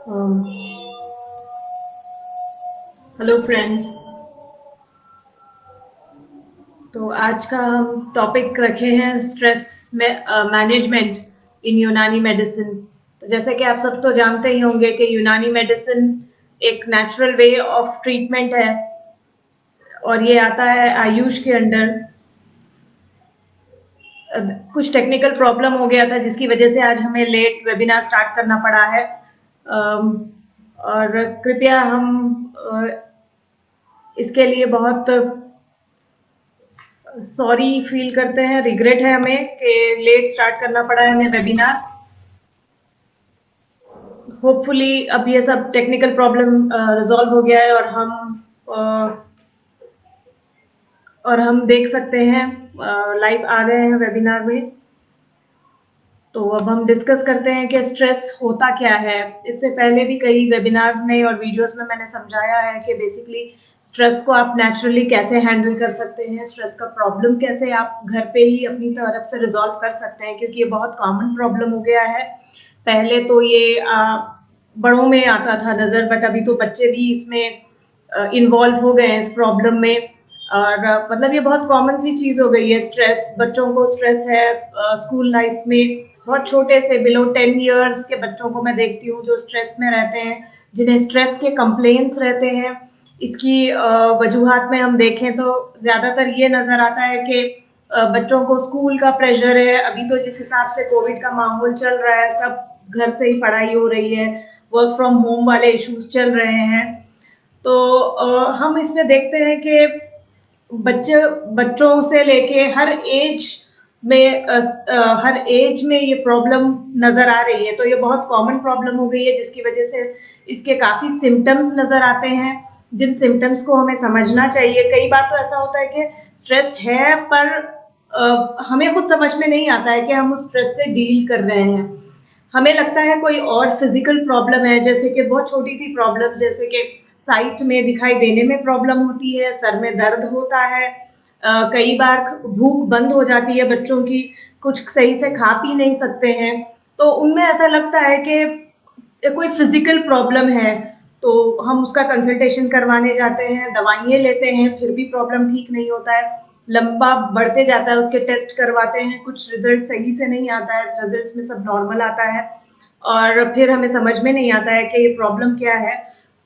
Hello friends. तो आज का हम टॉपिक रखे हैं स्ट्रेस में मैनेजमेंट इन यूनानी मेडिसिन। तो जैसे कि आप सब तो जानते ही होंगे कि यूनानी मेडिसिन एक नेचुरल वे ऑफ ट्रीटमेंट है और ये आता है आयुष के अंडर। कुछ टेक्निकल प्रॉब्लम हो गया था जिसकी वजह से आज हमें लेट वेबिनार स्टार्ट करना पड़ा है। और कृपया हम इसके लिए बहुत सॉरी फील करते हैं, रिग्रेट है हमें कि लेट स्टार्ट करना पड़ा है हमें वेबिनार। होपफुली अब ये सब टेक्निकल प्रॉब्लम रिजॉल्व हो गया है और हम देख सकते हैं, लाइव आ गए हैं वेबिनार में। तो अब हम डिस्कस करते हैं कि स्ट्रेस होता क्या है। इससे पहले भी कई वेबिनार्स में और वीडियोस में मैंने समझाया है कि बेसिकली स्ट्रेस को आप नेचुरली कैसे हैंडल कर सकते हैं, स्ट्रेस का प्रॉब्लम कैसे आप घर पे ही अपनी तरफ से रिजॉल्व कर सकते हैं, क्योंकि ये बहुत कॉमन प्रॉब्लम हो गया है। पहले तो ये बड़ों में आता था नजर, बट अभी तो बच्चे भी इसमें इन्वॉल्व हो गए हैं इस प्रॉब्लम में। और मतलब ये बहुत कॉमन सी चीज हो गई है। स्ट्रेस, बच्चों को स्ट्रेस है स्कूल लाइफ में। बहुत छोटे से बिलो 10 इयर्स के बच्चों को मैं देखती हूँ जो स्ट्रेस में रहते हैं, जिन्हें स्ट्रेस के कंप्लेन्स रहते हैं। इसकी वजूहात में हम देखें तो ज्यादातर ये नजर आता है कि बच्चों को स्कूल का प्रेशर है। अभी तो जिस हिसाब से कोविड का माहौल चल रहा है, सब घर से ही पढ़ाई हो रही है, वर्क फ्रॉम होम वाले इश्यूज चल रहे हैं। तो हम इसमें देखते हैं कि बच्चे बच्चों से लेके हर एज में ये प्रॉब्लम नजर आ रही है। तो ये बहुत कॉमन प्रॉब्लम हो गई है, जिसकी वजह से इसके काफी सिम्टम्स नजर आते हैं, जिन सिम्टम्स को हमें समझना चाहिए। कई बार तो ऐसा होता है कि स्ट्रेस है पर हमें खुद समझ में नहीं आता है कि हम उस स्ट्रेस से डील कर रहे हैं। हमें लगता है कोई और फिजिकल प्रॉब्लम है, जैसे कि बहुत छोटी सी प्रॉब्लम, जैसे कि साइट में दिखाई देने में प्रॉब्लम होती है, सर में दर्द होता है, कई बार भूख बंद हो जाती है बच्चों की, कुछ सही से खा पी नहीं सकते हैं। तो उनमें ऐसा लगता है कि कोई फिजिकल प्रॉब्लम है। तो हम उसका कंसल्टेशन करवाने जाते हैं, दवाइयाँ लेते हैं, फिर भी प्रॉब्लम ठीक नहीं होता है, लंबा बढ़ते जाता है। उसके टेस्ट करवाते हैं, कुछ रिजल्ट सही से नहीं आता है, रिजल्ट्स में सब नॉर्मल आता है और फिर हमें समझ में नहीं आता है कि ये प्रॉब्लम क्या है।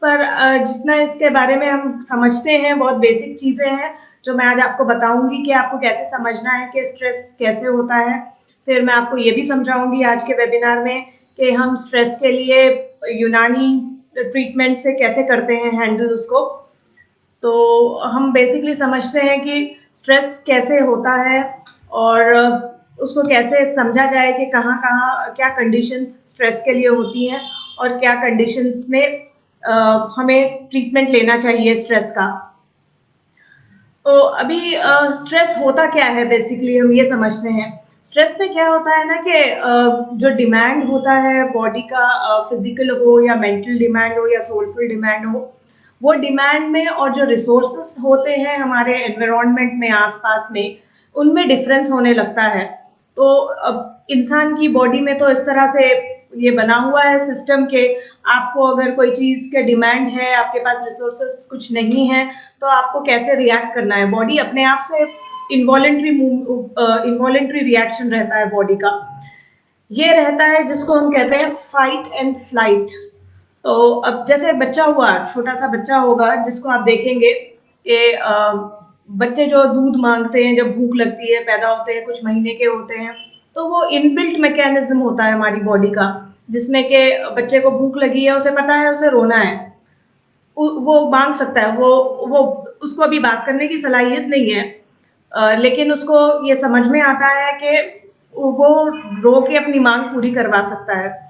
पर जितना इसके बारे में हम समझते हैं, बहुत बेसिक चीजें हैं जो मैं आज आपको बताऊंगी कि आपको कैसे समझना है कि स्ट्रेस कैसे होता है। फिर मैं आपको ये भी समझाऊंगी आज के वेबिनार में कि हम स्ट्रेस के लिए यूनानी ट्रीटमेंट से कैसे करते हैं हैंडल उसको। तो हम बेसिकली समझते हैं कि स्ट्रेस कैसे होता है और उसको कैसे समझा जाए कि कहाँ कहाँ क्या कंडीशंस स्ट्रेस के लिए होती हैं और क्या कंडीशंस में हमें ट्रीटमेंट लेना चाहिए स्ट्रेस का। तो अभी स्ट्रेस होता क्या है, बेसिकली हम ये समझते हैं। स्ट्रेस में क्या होता है ना कि जो डिमांड होता है बॉडी का, फिजिकल हो या मेंटल डिमांड हो या सोलफुल डिमांड हो, वो डिमांड में और जो रिसोर्सेस होते हैं हमारे एनवायरनमेंट में आसपास में, उनमें डिफरेंस होने लगता है। तो अब इंसान की बॉडी में तो इस तरह से ये बना हुआ है सिस्टम के, आपको अगर कोई चीज के डिमांड है, आपके पास रिसोर्सेस कुछ नहीं है, तो आपको कैसे रिएक्ट करना है। बॉडी अपने आप से इन्वॉलेंट्री रिएक्शन रहता है बॉडी का। ये रहता है जिसको हम कहते हैं फाइट एंड फ्लाइट। तो अब जैसे बच्चा हुआ, छोटा सा बच्चा होगा जिसको आप देखेंगे कि बच्चे जो दूध मांगते हैं जब भूख लगती है, पैदा होते हैं, कुछ महीने के होते हैं, तो वो इनबिल्ट मैकेनिज्म होता है हमारी बॉडी का, जिसमें कि बच्चे को भूख लगी है, उसे पता है उसे रोना है, वो मांग सकता है। वो उसको अभी बात करने की सलाहियत नहीं है, लेकिन उसको ये समझ में आता है कि वो रो के अपनी मांग पूरी करवा सकता है।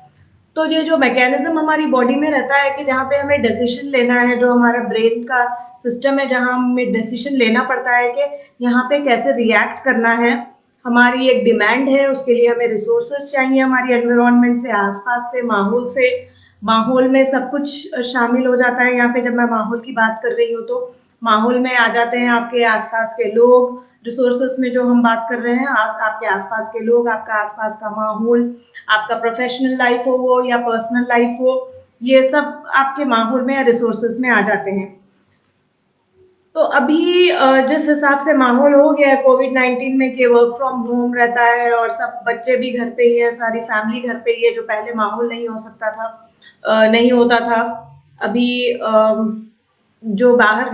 तो ये जो मैकेनिज्म हमारी बॉडी में रहता है कि जहाँ पे हमें डिसीजन लेना है, जो हमारा ब्रेन का सिस्टम है, जहाँ हमें डिसीजन लेना पड़ता है कि यहाँ पे कैसे रिएक्ट करना है। हमारी एक डिमांड है, उसके लिए हमें रिसोर्सेस चाहिए हमारी एनवायरनमेंट से, आसपास से, माहौल से। माहौल में सब कुछ शामिल हो जाता है। यहाँ पे जब मैं माहौल की बात कर रही हूँ तो माहौल में आ जाते हैं आपके आसपास के लोग। रिसोर्सेस में जो हम बात कर रहे हैं, आपके आसपास के लोग, आपका आसपास का माहौल, आपका प्रोफेशनल लाइफ हो वो या पर्सनल लाइफ हो, ये सब आपके माहौल में या रिसोर्सेज में आ जाते हैं। तो अभी जिस हिसाब से माहौल हो गया है कोविड-19 में कि वर्क फ्रॉम होम रहता है और सब बच्चे भी घर पे ही है, सारी फैमिली घर पे ही है, जो पहले माहौल नहीं हो सकता था, नहीं होता था। अभी जो बाहर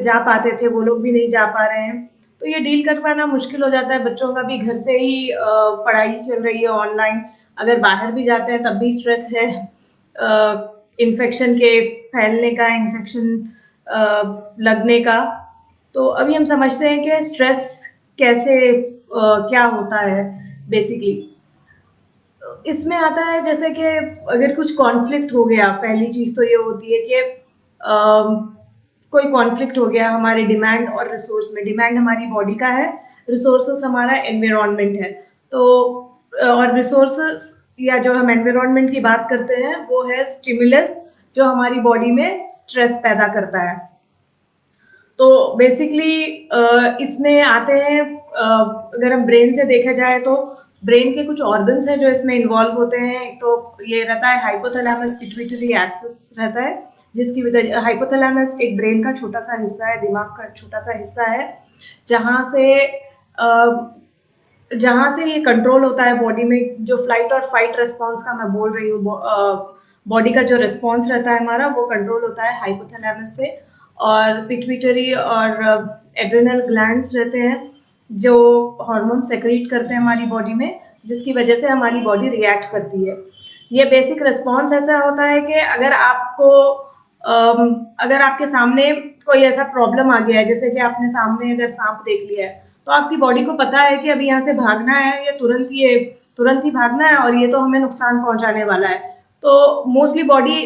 जा पाते थे वो लोग भी नहीं जा पा रहे हैं। तो ये डील कर पाना मुश्किल हो जाता है। बच्चों का भी घर से ही पढ़ाई चल रही है ऑनलाइन। अगर बाहर भी जाते हैं तब भी स्ट्रेस है इन्फेक्शन के फैलने का, इन्फेक्शन लगने का। तो अभी हम समझते हैं कि स्ट्रेस कैसे क्या होता है बेसिकली। इसमें आता है जैसे कि अगर कुछ कॉन्फ्लिक्ट हो गया, पहली चीज तो ये होती है कि कोई कॉन्फ्लिक्ट हो गया हमारे डिमांड और रिसोर्स में। डिमांड हमारी बॉडी का है, रिसोर्सेस हमारा एनवायरनमेंट है। तो और रिसोर्सेस या जो हम एनवायरनमेंट की बात करते हैं वो है स्टिमुलस, जो हमारी बॉडी में स्ट्रेस पैदा करता है। तो बेसिकली इसमें आते हैं अगर हम ब्रेन से देखा जाए तो ब्रेन के कुछ ऑर्गन्स हैं जो इसमें इन्वॉल्व होते हैं। तो ये रहता है हाइपोथैलेमस पिट्यूटरी एक्सिस रहता है, जिसकी वजह हाइपोथैलेमस एक ब्रेन का छोटा सा हिस्सा है, दिमाग का छोटा सा हिस्सा है, जहाँ से जहाँ से ये कंट्रोल होता है बॉडी में। जो फ्लाइट और फाइट रिस्पॉन्स का मैं बोल रही हूँ, बॉडी का जो रिस्पॉन्स रहता है हमारा, वो कंट्रोल होता है हाइपोथैलेमस से। और पिट्यूटरी और एड्रिनल ग्लैंड्स रहते हैं जो हार्मोन सेक्रेट करते हैं हमारी बॉडी में, जिसकी वजह से हमारी बॉडी रिएक्ट करती है। ये बेसिक रिस्पॉन्स ऐसा होता है कि अगर आपके सामने कोई ऐसा प्रॉब्लम आ गया है, जैसे कि आपने सामने अगर सांप देख लिया है, तो आपकी बॉडी को पता है कि अभी यहाँ से भागना है, ये तुरंत ही भागना है और ये तो हमें नुकसान पहुंचाने वाला है। तो मोस्टली बॉडी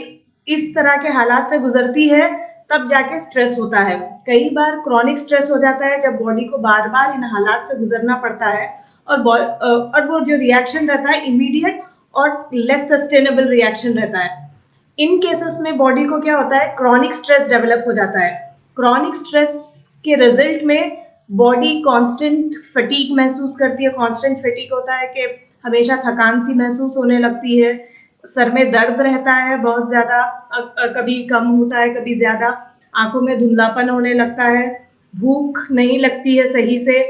इस तरह के हालात से गुजरती है, तब जाके स्ट्रेस होता है। कई बार क्रॉनिक स्ट्रेस हो जाता है जब बॉडी को बार बार इन हालात से गुजरना पड़ता है, और वो जो रिएक्शन रहता है इमीडिएट और लेस सस्टेनेबल रिएक्शन रहता है। इन केसेस में बॉडी को क्या होता है, क्रॉनिक स्ट्रेस डेवलप हो जाता है। क्रॉनिक स्ट्रेस के रिजल्ट में बॉडी कांस्टेंट फटीग महसूस करती है। कांस्टेंट फटीग होता है कि हमेशा थकान सी महसूस होने लगती है, सर में दर्द रहता है बहुत ज्यादा, कभी कम होता है कभी ज्यादा, आंखों में धुंधलापन होने लगता है, भूख नहीं लगती है सही से।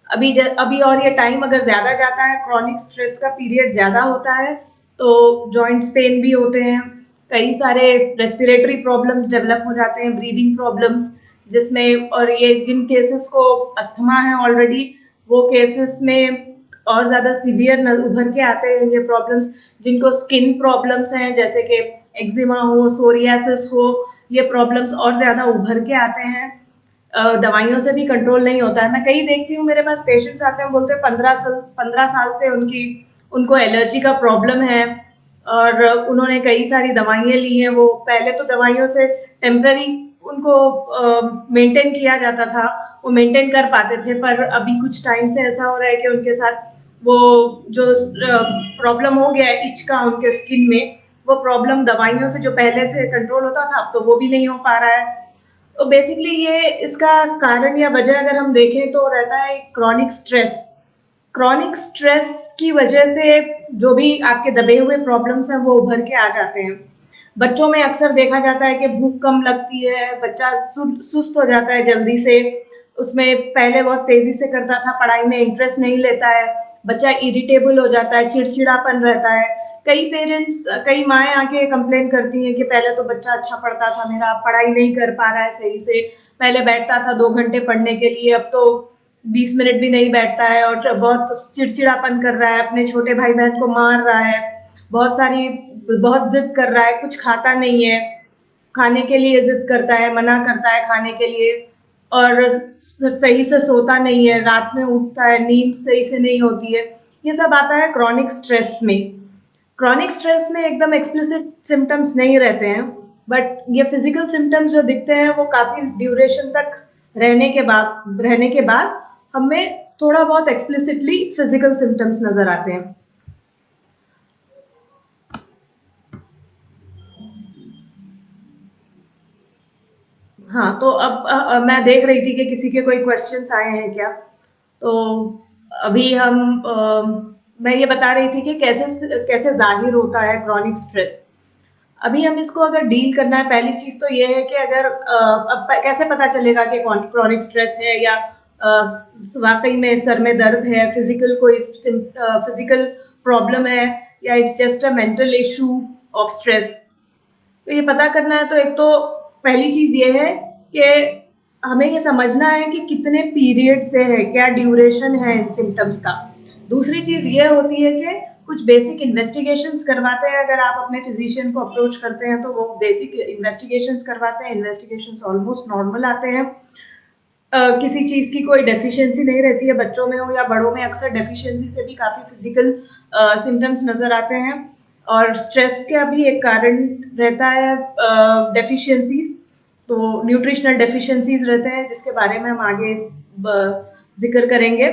अभी और ये टाइम अगर ज्यादा जाता है, क्रॉनिक स्ट्रेस का पीरियड ज्यादा होता है, तो जॉइंट्स पेन भी होते हैं, कई सारे रेस्पिरेटरी प्रॉब्लम्स डेवलप हो जाते हैं, ब्रीदिंग प्रॉब्लम्स, जिसमें और ये जिन केसेस को अस्थमा है ऑलरेडी, वो केसेस में और ज्यादा सीवियर उभर के आते हैं ये प्रॉब्लम्स। जिनको स्किन प्रॉब्लम्स हैं जैसे कि एक्जिमा हो, सोरियासिस हो, ये प्रॉब्लम्स और ज्यादा उभर के आते हैं। दवाइयों से भी कंट्रोल नहीं होता है। मैं कई देखती हूँ, मेरे पास पेशेंट्स आते हैं, बोलते हैं 15 साल से उनको एलर्जी का प्रॉब्लम है और उन्होंने कई सारी दवाइयाँ ली हैं। वो पहले तो दवाइयों से टेम्पररी उनको मेंटेन किया जाता था, वो मेंटेन कर पाते थे, पर अभी कुछ टाइम से ऐसा हो रहा है कि उनके साथ वो जो प्रॉब्लम हो गया है इच का उनके स्किन में, वो प्रॉब्लम दवाइयों से जो पहले से कंट्रोल होता था अब तो वो भी नहीं हो पा रहा है। तो बेसिकली ये इसका कारण या वजह अगर हम देखें तो रहता है क्रॉनिक स्ट्रेस। क्रॉनिक स्ट्रेस की वजह से जो भी आपके दबे हुए प्रॉब्लम्स हैं वो उभर के आ जाते हैं। बच्चों में अक्सर देखा जाता है कि भूख कम लगती है, बच्चा सुस्त हो जाता है जल्दी से, उसमें पहले बहुत तेजी से करता था, पढ़ाई में इंटरेस्ट नहीं लेता है, बच्चा इरिटेबल हो जाता है, चिड़चिड़ापन रहता है। कई माएँ आके कंप्लेन करती हैं कि पहले तो बच्चा अच्छा पढ़ता था मेरा, अब पढ़ाई नहीं कर पा रहा है सही से, पहले बैठता था 2 घंटे पढ़ने के लिए, अब तो 20 मिनट भी नहीं बैठता है और बहुत चिड़चिड़ापन कर रहा है, अपने छोटे भाई बहन को मार रहा है, बहुत जिद कर रहा है, कुछ खाता नहीं है, खाने के लिए जिद करता है, मना करता है खाने के लिए, और सही से सोता नहीं है, रात में उठता है, नींद सही से नहीं होती है। ये सब आता है क्रॉनिक स्ट्रेस में। क्रॉनिक स्ट्रेस में एकदम एक्सप्लिसिट सिम्टम्स नहीं रहते हैं, बट ये फिजिकल सिम्टम्स जो दिखते हैं वो काफी ड्यूरेशन तक रहने के बाद हमें थोड़ा बहुत एक्सप्लिसिटली फिजिकल सिम्टम्स नजर आते हैं। हाँ, तो अब मैं देख रही थी कि किसी के कोई क्वेश्चंस आए हैं क्या। तो अभी मैं ये बता रही थी कि कैसे कैसे जाहिर होता है क्रॉनिक स्ट्रेस। अभी हम इसको अगर डील करना है, पहली चीज तो ये है कि अगर अब कैसे पता चलेगा कि क्रॉनिक स्ट्रेस है या वाकई में सर में दर्द है, फिजिकल कोई फिजिकल प्रॉब्लम है या it's just a mental issue of stress. तो ये पता करना है तो एक तो पहली चीज ये है कि हमें ये समझना है कि कितने पीरियड से है, क्या ड्यूरेशन है इन सिम्टम्स का। दूसरी चीज ये होती है कि कुछ बेसिक इन्वेस्टिगेशंस करवाते हैं, अगर आप अपने फिजिशियन को अप्रोच करते हैं तो वो बेसिक इन्वेस्टिगेशंस करवाते हैं। इन्वेस्टिगेशंस ऑलमोस्ट नॉर्मल आते हैं। किसी चीज की कोई डेफिशिएंसी नहीं रहती है, बच्चों में हो या बड़ों में अक्सर डेफिशिएंसी से भी काफी फिजिकल सिम्टम्स नजर आते हैं। और स्ट्रेस का भी एक कारण रहता है डेफिशिएंसीज, तो न्यूट्रिशनल डेफिशिएंसीज रहते हैं जिसके बारे में हम आगे जिक्र करेंगे।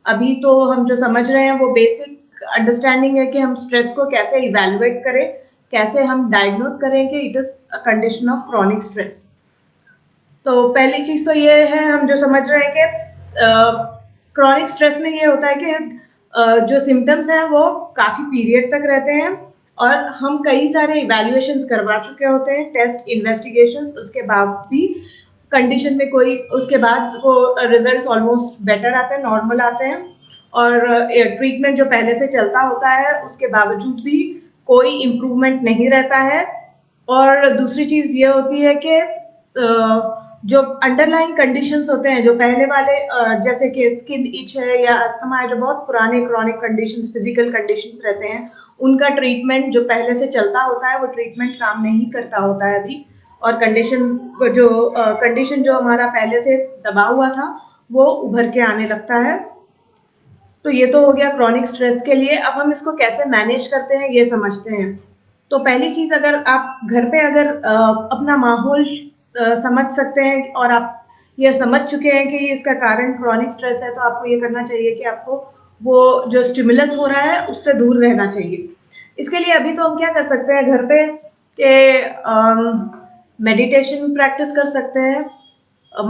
अभी तो हम जो समझ रहे हैं वो बेसिक अंडरस्टैंडिंग है कि हम स्ट्रेस को कैसे इवेलुएट करें, कैसे हम डायग्नोज करें कि it is a condition of chronic stress. तो पहली चीज तो ये है, हम जो समझ रहे हैं कि क्रॉनिक स्ट्रेस में ये होता है कि जो सिम्टम्स हैं वो काफी पीरियड तक रहते हैं और हम कई सारे इवैल्यूएशंस करवा चुके होते हैं, टेस्ट इन्वेस्टिगेशंस, उसके बाद भी कंडीशन में कोई, उसके बाद वो रिजल्ट्स ऑलमोस्ट बेटर आते हैं, नॉर्मल आते हैं। और ट्रीटमेंट जो पहले से चलता होता है उसके बावजूद भी कोई इम्प्रूवमेंट नहीं रहता है। और दूसरी चीज ये होती है कि जो अंडरलाइंग कंडीशंस होते हैं, जो पहले वाले जैसे कि स्किन इच है या अस्थमा है, जो बहुत पुराने क्रॉनिक कंडीशंस, फिजिकल कंडीशंस रहते हैं, उनका ट्रीटमेंट जो पहले से चलता होता है वो ट्रीटमेंट काम नहीं करता होता है अभी। और कंडीशन जो हमारा पहले से दबा हुआ था वो उभर के आने लगता है। तो ये तो हो गया क्रॉनिक स्ट्रेस के लिए। अब हम इसको कैसे मैनेज करते हैं ये समझते हैं। तो पहली चीज, अगर आप घर पे अगर अपना माहौल समझ सकते हैं और आप ये समझ चुके हैं कि ये इसका कारण क्रॉनिक स्ट्रेस है, तो आपको ये करना चाहिए कि आपको वो जो स्टिमुलस हो रहा है उससे दूर रहना चाहिए। इसके लिए अभी तो हम क्या कर सकते हैं घर पे कि मेडिटेशन प्रैक्टिस कर सकते हैं।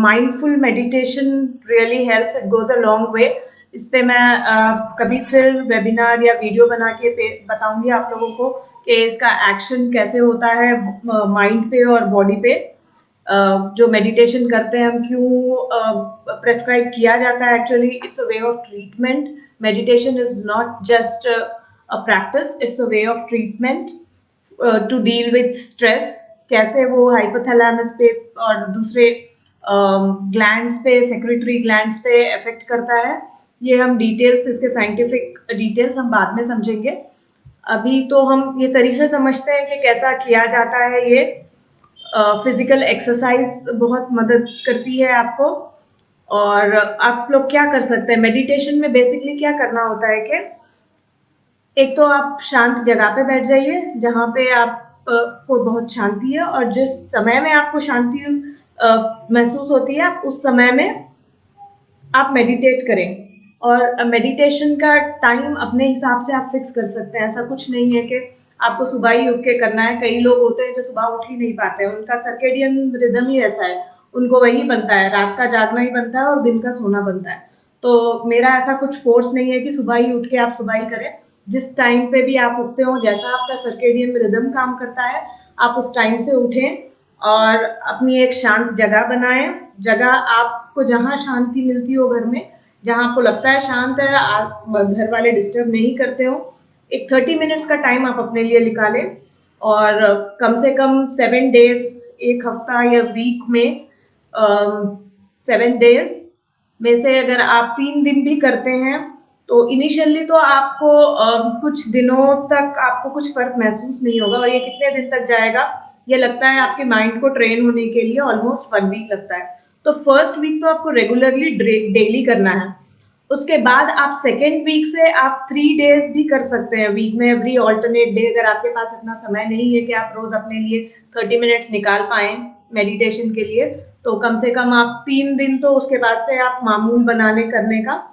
Mindful meditation really helps, it goes a long way. इस पे मैं कभी फिर वेबिनार या वीडियो बना के बताऊंगी आप लोगों को कि इसका एक्शन कैसे होता है माइंड पे और बॉडी पे। जो मेडिटेशन करते हैं हम क्यों प्रेस्क्राइब किया जाता है, actually it's a way of treatment. Meditation is not just a practice, it's a way of treatment to deal with stress. कैसे वो हाइपोथैलेमस पे और दूसरे ग्लैंड्स पे, सेक्रेटरी ग्लैंड्स पे इफेक्ट करता है, ये हम डिटेल्स, इसके साइंटिफिक डिटेल्स हम बाद में समझेंगे। अभी तो हम ये तरीके समझते हैं कि कैसा किया जाता है। ये फिजिकल एक्सरसाइज बहुत मदद करती है आपको। और आप लोग क्या कर सकते हैं मेडिटेशन में, बेसिकली क्या करना होता है कि एक तो आप शांत जगह पे बैठ जाइए जहां पे आप को बहुत शांति है, और जिस समय में आपको शांति महसूस होती है आप उस समय में आप मेडिटेट करें। और मेडिटेशन का टाइम अपने हिसाब से आप फिक्स कर सकते हैं। ऐसा कुछ नहीं है कि आपको सुबह ही उठ के करना है। कई लोग होते हैं जो सुबह उठ ही नहीं पाते हैं, उनका सर्केडियन रिदम ही ऐसा है, उनको वही बनता है, रात का जागना ही बनता है और दिन का सोना बनता है। तो मेरा ऐसा कुछ फोर्स नहीं है कि सुबह ही उठ के आप सुबह ही करें। जिस टाइम पे भी आप उठते हो, जैसा आपका सर्केडियन रिदम काम करता है, आप उस टाइम से उठें और अपनी एक शांत जगह बनाएं। जगह आपको जहां शांति मिलती हो घर में, जहां आपको लगता है शांत है, आप घर वाले डिस्टर्ब नहीं करते हो, एक 30 मिनट्स का टाइम आप अपने लिए निकालें। और कम से कम 7 डेज, एक हफ्ता या वीक में 7 डेज में से अगर आप 3 दिन भी करते हैं तो इनिशियली तो आपको कुछ दिनों तक आपको कुछ फर्क महसूस नहीं होगा। और ये कितने दिन तक जाएगा, ये लगता है आपके माइंड को ट्रेन होने के लिए ऑलमोस्ट 1 वीक लगता है। तो फर्स्ट वीक तो आपको रेगुलरली डेली करना है। उसके बाद आप सेकेंड वीक से आप 3 डेज भी कर सकते हैं वीक में, एवरी ऑल्टरनेट डे। अगर आपके पास इतना समय नहीं है कि आप रोज अपने लिए 30 मिनट्स निकाल पाए मेडिटेशन के लिए, तो कम से कम आप 3 दिन तो उसके बाद से आप मामूल बना लें करने का।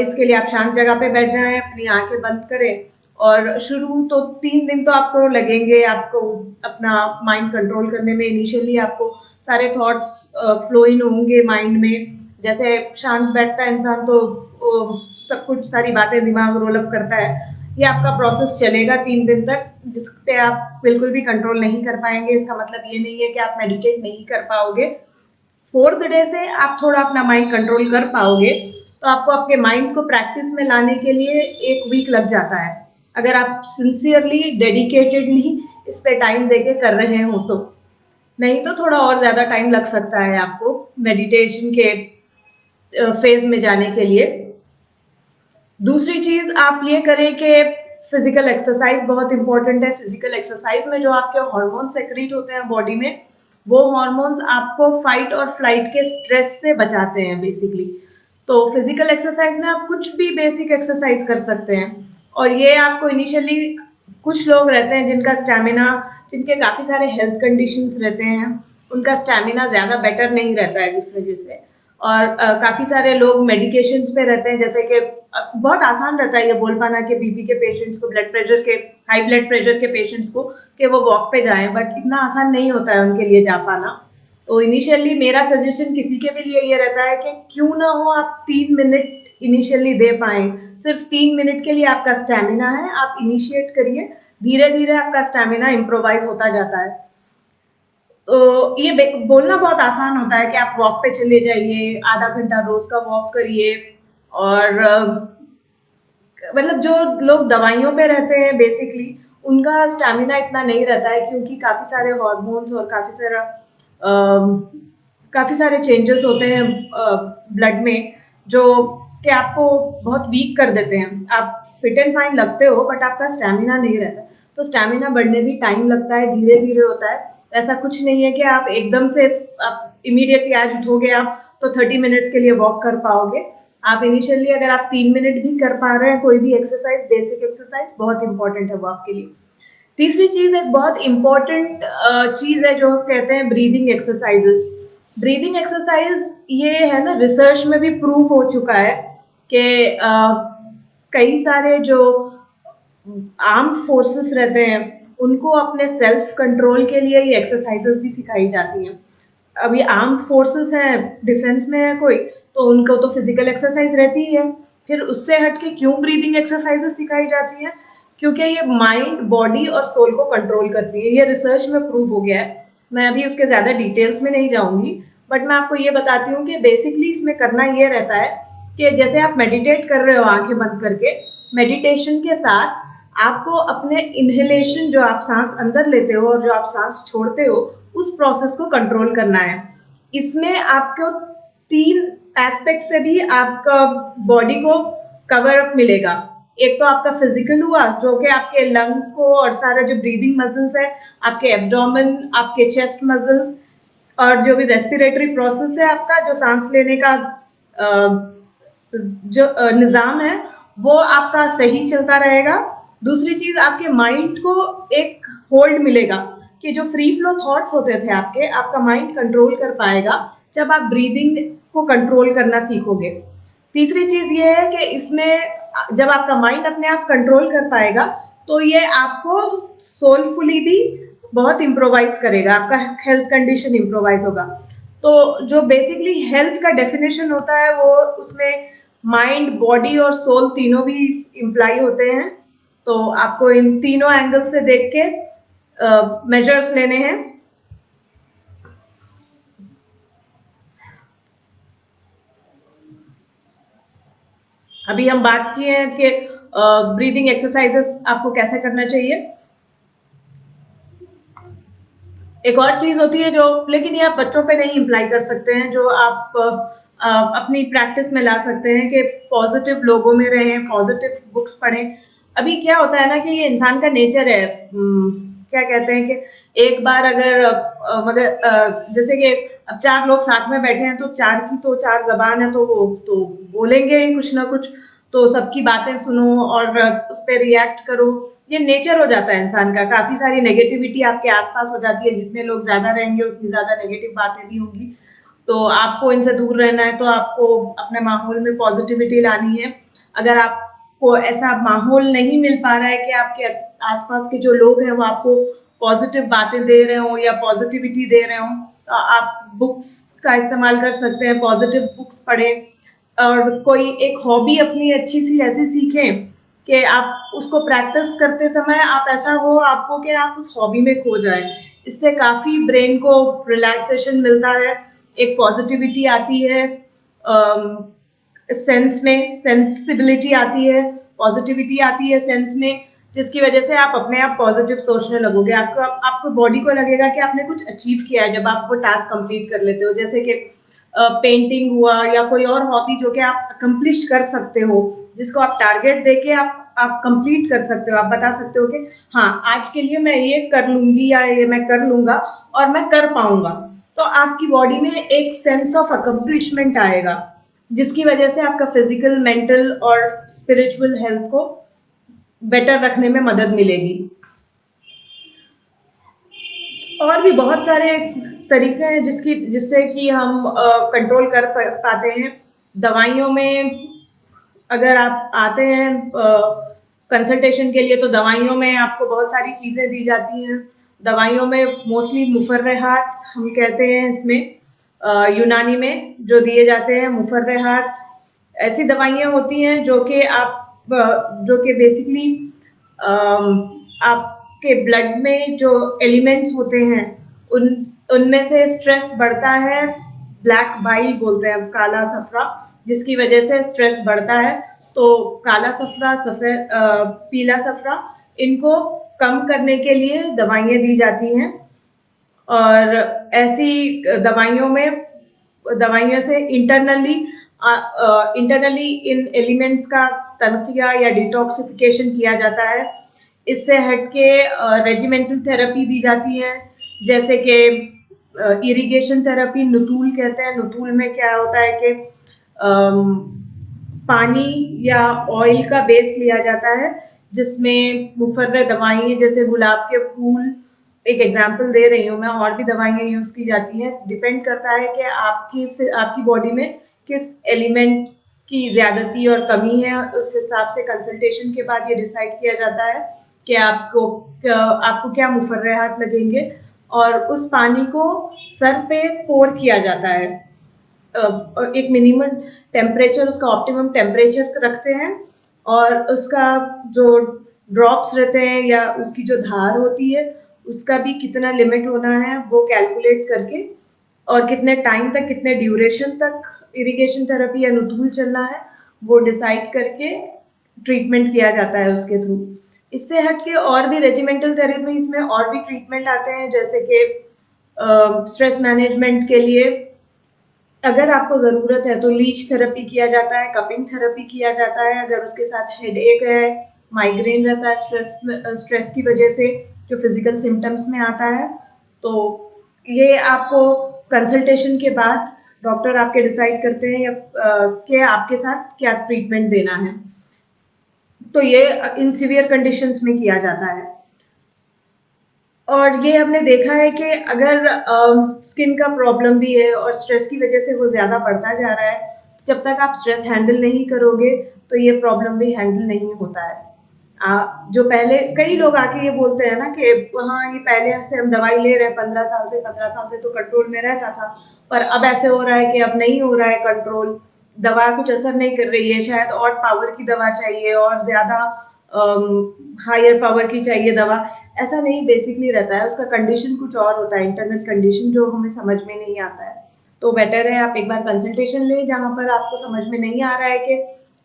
इसके लिए आप शांत जगह पे बैठ जाएं, अपनी आंखें बंद करें। और शुरू तो 3 दिन तो आपको लगेंगे, आपको अपना माइंड कंट्रोल करने में। इनिशियली आपको सारे थॉट्स फ्लो इन होंगे माइंड में। जैसे शांत बैठता है इंसान तो सब कुछ, सारी बातें दिमाग रोल अप करता है। ये आपका प्रोसेस चलेगा 3 दिन तक। जिस पे आप बिल्कुल भी कंट्रोल नहीं कर पाएंगे। इसका मतलब ये नहीं है कि आप मेडिटेट नहीं कर पाओगे। 4th डे से आप थोड़ा अपना माइंड कंट्रोल कर पाओगे, तो आपको आपके माइंड को प्रैक्टिस में लाने के लिए 1 वीक लग जाता है, अगर आप सिंसियरली डेडिकेटेडली इस पे टाइम देके कर रहे हो तो। नहीं तो थोड़ा और ज्यादा टाइम लग सकता है आपको मेडिटेशन के फेज में जाने के लिए। दूसरी चीज आप ये करें कि फिजिकल एक्सरसाइज बहुत इंपॉर्टेंट है। फिजिकल एक्सरसाइज में जो आपके हार्मोन सेक्रेट होते हैं बॉडी में, वो हार्मोन्स आपको फाइट और फ्लाइट के स्ट्रेस से बचाते हैं बेसिकली। तो फिजिकल एक्सरसाइज में आप कुछ भी बेसिक एक्सरसाइज कर सकते हैं, और ये आपको इनिशियली, कुछ लोग रहते हैं जिनका स्टैमिना, जिनके काफी सारे हेल्थ कंडीशंस रहते हैं, उनका स्टैमिना ज्यादा बेटर नहीं रहता है जिस वजह से, और काफी सारे लोग मेडिकेशंस पे रहते हैं, जैसे कि बहुत आसान रहता है ये बोल पाना कि बीपी के पेशेंट्स को, ब्लड प्रेशर के, हाई ब्लड प्रेशर के पेशेंट्स को कि वो वॉक पे जाएं, बट इतना आसान नहीं होता है उनके लिए जा पाना। तो इनिशियली मेरा सजेशन किसी के भी लिए ये रहता है कि क्यों ना हो आप 3 मिनट इनिशियली दे पाए। सिर्फ 3 मिनट के लिए आपका स्टैमिना है, आप इनिशिएट करिए, धीरे धीरे आपका स्टैमिना इम्प्रोवाइज होता जाता है। तो ये बोलना बहुत आसान होता है कि आप वॉक पे चले जाइए, आधा घंटा रोज का वॉक करिए, और मतलब जो लोग दवाइयों पे रहते हैं बेसिकली, उनका स्टैमिना इतना नहीं रहता है, क्योंकि काफी सारे हार्मोन्स और काफी सारे चेंजेस होते हैं ब्लड में, जो कि आपको बहुत वीक कर देते हैं। आप फिट एंड फाइन लगते हो, बट आपका स्टैमिना नहीं रहता। तो स्टैमिना बढ़ने भी टाइम लगता है, धीरे धीरे होता है। ऐसा कुछ नहीं है कि आप एकदम से, आप इमीडिएटली आज उठोगे आप तो 30 मिनट्स के लिए वॉक कर पाओगे। आप इनिशियली अगर आप 3 मिनट भी कर पा रहे हैं कोई भी एक्सरसाइज, बेसिक एक्सरसाइज, बहुत इंपॉर्टेंट है वॉक के लिए। तीसरी चीज, एक बहुत इंपॉर्टेंट चीज है जो कहते हैं ब्रीदिंग एक्सरसाइजेस। ब्रीदिंग एक्सरसाइज ये है ना, रिसर्च में भी प्रूव हो चुका है कि कई सारे जो आर्म्ड फोर्सेस रहते हैं, उनको अपने सेल्फ कंट्रोल के लिए ये एक्सरसाइजेस भी सिखाई जाती हैं। अभी आर्म्ड फोर्सेस है, डिफेंस में है कोई, तो उनको तो फिजिकल एक्सरसाइज रहती ही है। फिर उससे हटके क्यों ब्रीदिंग एक्सरसाइजेस सिखाई जाती है? क्योंकि ये माइंड, बॉडी और सोल को कंट्रोल करती है। ये रिसर्च में प्रूव हो गया है। मैं अभी उसके ज्यादा डिटेल्स में नहीं जाऊंगी, बट मैं आपको ये बताती हूँ कि बेसिकली इसमें करना ये रहता है कि जैसे आप मेडिटेट कर रहे हो आंखें बंद करके, मेडिटेशन के साथ आपको अपने इनहेलेशन, जो आप सांस अंदर लेते हो और जो आप सांस छोड़ते हो, उस प्रोसेस को कंट्रोल करना है। इसमें आपको 3 एस्पेक्ट से भी आपका बॉडी को कवर अप मिलेगा। एक तो आपका फिजिकल हुआ, जो कि आपके लंग्स को और सारा जो ब्रीदिंग मसल्स है, आपके एब्डोमेन, आपके चेस्ट मसल्स, और जो भी रेस्पिरेटरी प्रोसेस है आपका, जो सांस लेने का जो निजाम है, वो आपका सही चलता रहेगा। दूसरी चीज, आपके माइंड को एक होल्ड मिलेगा कि जो फ्री फ्लो थॉट्स होते थे आपके, आपका माइंड कंट्रोल कर पाएगा जब आप ब्रीदिंग को कंट्रोल करना सीखोगे। तीसरी चीज ये है कि इसमें जब आपका माइंड अपने आप कंट्रोल कर पाएगा, तो ये आपको सोलफुली भी बहुत इम्प्रोवाइज करेगा, आपका हेल्थ कंडीशन इम्प्रोवाइज होगा। तो जो बेसिकली हेल्थ का डेफिनेशन होता है, वो उसमें माइंड, बॉडी और सोल तीनों भी इम्प्लाई होते हैं। तो आपको इन तीनों एंगल से देख के मेजर्स लेने हैं। अभी हम बात किए हैं कि ब्रीदिंग एक्सरसाइजेस आपको कैसे करना चाहिए। एक और चीज होती है जो, लेकिन ये आप बच्चों पे नहीं इम्प्लाई कर सकते हैं, जो आप अपनी प्रैक्टिस में ला सकते हैं कि पॉजिटिव लोगों में रहें, पॉजिटिव बुक्स पढ़ें। अभी क्या होता है ना कि ये इंसान का नेचर है, क्या कहते हैं कि एक बार अगर मगर जैसे कि अब 4 लोग साथ में बैठे हैं, तो 4 की तो 4 जबान है, तो वो तो बोलेंगे ही कुछ ना कुछ। तो सबकी बातें सुनो और उस पर रिएक्ट करो, ये नेचर हो जाता है इंसान का। काफी सारी नेगेटिविटी आपके आसपास हो जाती है, जितने लोग ज्यादा रहेंगे उतनी ज्यादा नेगेटिव बातें भी होंगी। तो आपको इनसे दूर रहना है, तो आपको अपने माहौल में पॉजिटिविटी लानी है। अगर आपको ऐसा माहौल नहीं मिल पा रहा है कि आपके आसपास के जो लोग हैं वो आपको पॉजिटिव बातें दे रहे हो या पॉजिटिविटी दे रहे हो, तो आप बुक्स का इस्तेमाल कर सकते हैं, पॉजिटिव बुक्स पढ़ें, और कोई एक हॉबी अपनी अच्छी सी ऐसी सीखें कि आप उसको प्रैक्टिस करते समय आप ऐसा हो आपको कि आप उस हॉबी में खो जाए। इससे काफ़ी ब्रेन को रिलैक्सेशन मिलता है, एक पॉजिटिविटी आती है, सेंस में सेंसिबिलिटी आती है, पॉजिटिविटी आती है सेंस में, जिसकी वजह से आप अपने आप पॉजिटिव सोचने लगोगे। आपको आपको बॉडी को लगेगा कि आपने कुछ अचीव किया है जब आप वो टास्क कंप्लीट कर लेते हो। जैसे कि पेंटिंग हुआ या कोई और हॉबी जो कि आप अकम्प्लिश कर सकते हो, जिसको आप टारगेट देके आप कंप्लीट कर सकते हो। आप बता सकते हो कि हाँ, आज के लिए मैं ये कर लूंगी या ये मैं कर लूंगा और मैं कर पाऊंगा। तो आपकी बॉडी में एक सेंस ऑफ अकम्प्लिशमेंट आएगा, जिसकी वजह से आपका फिजिकल, मेंटल और स्पिरिचुअल हेल्थ को बेटर रखने में मदद मिलेगी। और भी बहुत सारे तरीके हैं जिससे कि हम कंट्रोल कर पाते हैं। दवाइयों में अगर आप आते हैं कंसल्टेशन के लिए, तो दवाइयों में आपको बहुत सारी चीजें दी जाती हैं। दवाइयों में मोस्टली मुफर्रहात हम कहते हैं, इसमें यूनानी में जो दिए जाते हैं मुफर्रहात ऐसी दवाइयाँ होती हैं जो कि बेसिकली आपके ब्लड में जो एलिमेंट्स होते हैं उन उनमें से स्ट्रेस बढ़ता है। ब्लैक बाइल बोलते हैं, काला सफरा, जिसकी वजह से स्ट्रेस बढ़ता है। तो काला सफरा, सफेद पीला सफरा, इनको कम करने के लिए दवाइयाँ दी जाती हैं। और ऐसी दवाइयों से इंटरनली इन एलिमेंट्स का तंत्रिया या डिटॉक्सिफिकेशन किया जाता है। इससे हटके रेजिमेंटल थेरेपी दी जाती है, जैसे कि इरिगेशन थेरेपी, नुतूल कहते हैं। नुतूल में क्या होता है कि पानी या ऑयल का बेस लिया जाता है, जिसमें मुफर्रह दवाइयाँ जैसे गुलाब के फूल, एक एग्जांपल दे रही हूँ मैं, और भी दवाइयाँ यूज की जाती हैं। डिपेंड करता है कि आपकी बॉडी में किस एलिमेंट की ज्यादती और कमी है। उस हिसाब से कंसल्टेशन के बाद ये डिसाइड किया जाता है कि आपको क्या मुफर्रहात लगेंगे, और उस पानी को सर पे पोर किया जाता है। एक मिनिमम टेम्परेचर, उसका ऑप्टिमम टेम्परेचर रखते हैं, और उसका जो ड्रॉप्स रहते हैं या उसकी जो धार होती है उसका भी कितना लिमिट होना है वो कैलकुलेट करके, और कितने टाइम तक, कितने ड्यूरेशन तक इरिगेशन थेरेपी या नुतूल चलना है वो डिसाइड करके ट्रीटमेंट किया जाता है उसके थ्रू। इससे हटके और भी रेजिमेंटल थेरेपीज में और भी ट्रीटमेंट आते हैं, जैसे कि स्ट्रेस मैनेजमेंट के लिए अगर आपको जरूरत है तो लीच थेरेपी किया जाता है, कपिंग थेरेपी किया जाता है। अगर उसके साथ हेडेक है, माइग्रेन रहता है स्ट्रेस की वजह से, जो फिजिकल सिम्टम्स में आता है, तो ये आपको कंसल्टेशन के बाद डॉक्टर आपके डिसाइड करते हैं कि आपके साथ क्या ट्रीटमेंट देना है। तो ये इन सीवियर कंडीशंस में किया जाता है। और ये हमने देखा है कि अगर स्किन का प्रॉब्लम भी है और स्ट्रेस की वजह से वो ज़्यादा बढ़ता जा रहा है, तो जब तक आप स्ट्रेस हैंडल नहीं करोगे तो ये प्रॉब्लम भी हैंडल नहीं होता है। जो पहले कई लोग आके ये बोलते हैं ना कि हाँ, ये पहले से हम दवाई ले रहे हैं 15 साल से तो कंट्रोल में रहता था, पर अब ऐसे हो रहा है कि अब नहीं हो रहा है कंट्रोल, दवा कुछ असर नहीं कर रही है, शायद और पावर की दवा चाहिए और ज़्यादा हायर पावर की चाहिए दवा। ऐसा नहीं बेसिकली रहता है, उसका कंडीशन कुछ और होता है, इंटरनल कंडीशन जो हमें समझ में नहीं आता है। तो बेटर है आप एक बार कंसल्टेशन लें, जहाँ पर आपको समझ में नहीं आ रहा है कि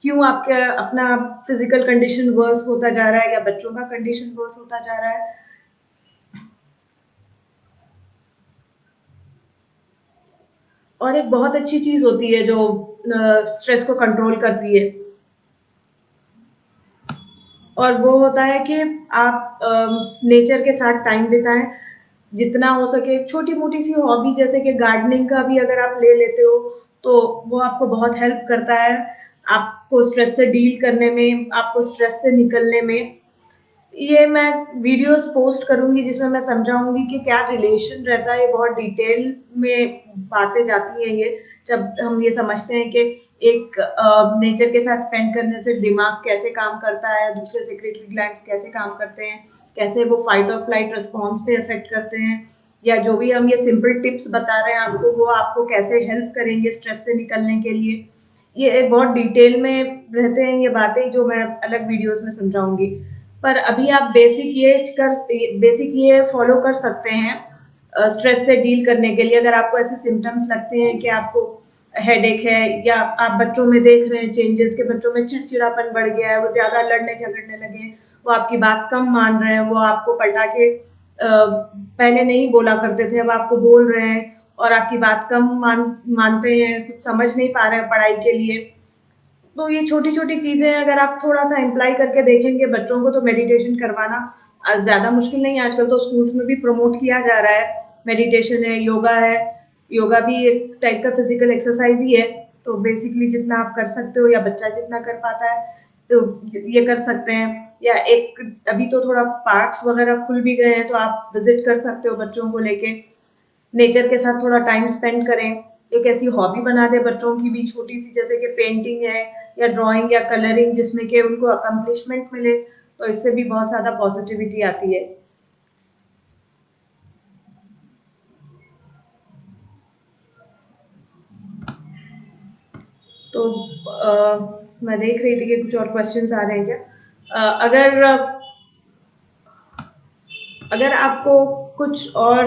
क्यों आपका अपना फिजिकल कंडीशन वर्स होता जा रहा है या बच्चों का कंडीशन वर्स होता जा रहा है। और एक बहुत अच्छी चीज होती है जो स्ट्रेस को कंट्रोल करती है, और वो होता है कि आप नेचर के साथ टाइम बिताएं जितना हो सके। छोटी मोटी सी हॉबी जैसे कि गार्डनिंग का भी अगर आप ले लेते हो तो वो आपको बहुत हेल्प करता है, आपको स्ट्रेस से डील करने में, आपको स्ट्रेस से निकलने में। ये मैं वीडियोस पोस्ट करूंगी जिसमें मैं समझाऊंगी कि क्या रिलेशन रहता है, ये बहुत डिटेल में बातें जाती हैं ये, जब हम ये समझते हैं कि एक नेचर के साथ स्पेंड करने से दिमाग कैसे काम करता है, दूसरे सेक्रेटरी ग्लैंड्स कैसे काम करते हैं, कैसे वो फाइट और फ्लाइट रिस्पॉन्स पे इफेक्ट करते हैं, या जो भी हम ये सिंपल टिप्स बता रहे हैं आपको वो आपको कैसे हेल्प करेंगे स्ट्रेस से निकलने के लिए। ये एक बहुत डिटेल में रहते हैं ये बातें, जो मैं अलग वीडियोस में समझाऊंगी। पर अभी आप बेसिक ये फॉलो कर सकते हैं स्ट्रेस से डील करने के लिए। अगर आपको ऐसे सिम्टम्स लगते हैं कि आपको हेडेक है, या आप बच्चों में देख रहे हैं चेंजेस के बच्चों में चिड़चिड़ापन बढ़ गया है, वो ज्यादा लड़ने झगड़ने लगे हैं, वो आपकी बात कम मान रहे हैं, वो आपको पलटा के पहले नहीं बोला करते थे अब आपको बोल रहे हैं, और आपकी बात कम मानते हैं, कुछ समझ नहीं पा रहे हैं पढ़ाई के लिए। तो ये छोटी छोटी चीजें अगर आप थोड़ा सा इम्प्लाई करके देखेंगे बच्चों को, तो मेडिटेशन करवाना ज्यादा मुश्किल नहीं है। आजकल तो स्कूल्स में भी प्रमोट किया जा रहा है, मेडिटेशन है, योगा है। योगा भी एक टाइप का फिजिकल एक्सरसाइज ही है। तो बेसिकली जितना आप कर सकते हो, या बच्चा जितना कर पाता है, तो ये कर सकते हैं। या एक अभी तो थोड़ा पार्क्स वगैरह खुल भी गए हैं, तो आप विजिट कर सकते हो बच्चों को लेके, नेचर के साथ थोड़ा टाइम स्पेंड करें। एक ऐसी हॉबी बना दे बच्चों की भी छोटी सी, जैसे कि पेंटिंग है, या ड्राइंग या कलरिंग, जिसमें कि उनको अकम्पलिशमेंट मिले, तो इससे भी बहुत ज्यादा पॉजिटिविटी आती है। तो मैं देख रही थी कि कुछ और क्वेश्चंस आ रहे हैं क्या। अगर अगर आपको कुछ और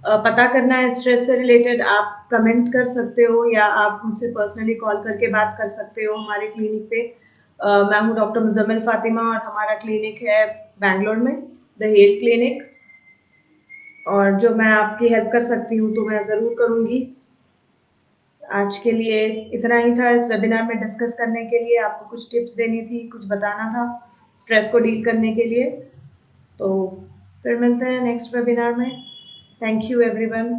पता करना है स्ट्रेस से रिलेटेड, आप कमेंट कर सकते हो, या आप मुझसे पर्सनली कॉल करके बात कर सकते हो हमारे क्लिनिक पे। मैं हूँ डॉक्टर मुजम्मिल फातिमा, और हमारा क्लिनिक है बैंगलोर में, द हेल क्लिनिक। और जो मैं आपकी हेल्प कर सकती हूँ तो मैं ज़रूर करूँगी। आज के लिए इतना ही था इस वेबिनार में डिस्कस करने के लिए, आपको कुछ टिप्स देनी थी, कुछ बताना था स्ट्रेस को डील करने के लिए। तो फिर मिलते हैं नेक्स्ट वेबिनार में। Thank you everyone.